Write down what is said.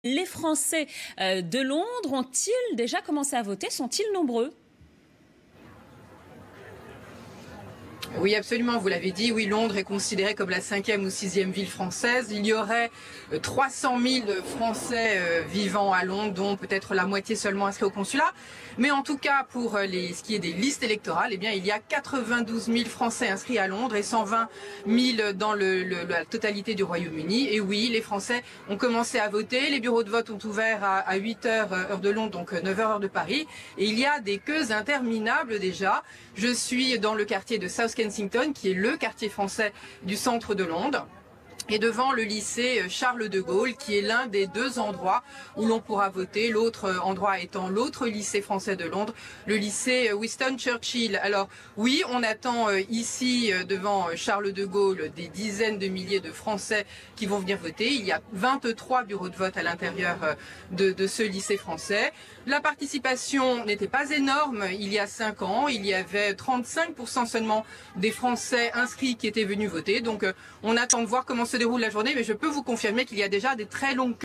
Les Français de Londres ont-ils déjà commencé à voter? Sont-ils nombreux? Oui, absolument, vous l'avez dit, oui, Londres est considérée comme la 5e ou 6e ville française. Il y aurait 300 000 Français vivant à Londres, dont peut-être la moitié seulement inscrits au consulat. Mais en tout cas, pour ce qui est des listes électorales, eh bien, il y a 92 000 Français inscrits à Londres et 120 000 dans la totalité du Royaume-Uni. Et oui, les Français ont commencé à voter. Les bureaux de vote ont ouvert à 8 heures, heure de Londres, donc 9 heures, heure de Paris. Et il y a des queues interminables déjà. Je suis dans le quartier de South Kensington, qui est le quartier français du centre de Londres, et devant le lycée Charles de Gaulle, qui est l'un des deux endroits où l'on pourra voter, l'autre endroit étant l'autre lycée français de Londres, le lycée Winston Churchill. Alors oui, on attend ici, devant Charles de Gaulle, des dizaines de milliers de Français qui vont venir voter. Il y a 23 bureaux de vote à l'intérieur de ce lycée français. La participation n'était pas énorme il y a 5 ans. Il y avait 35% seulement des Français inscrits qui étaient venus voter. Donc on attend de voir comment se déroule la journée, mais je peux vous confirmer qu'il y a déjà des très longues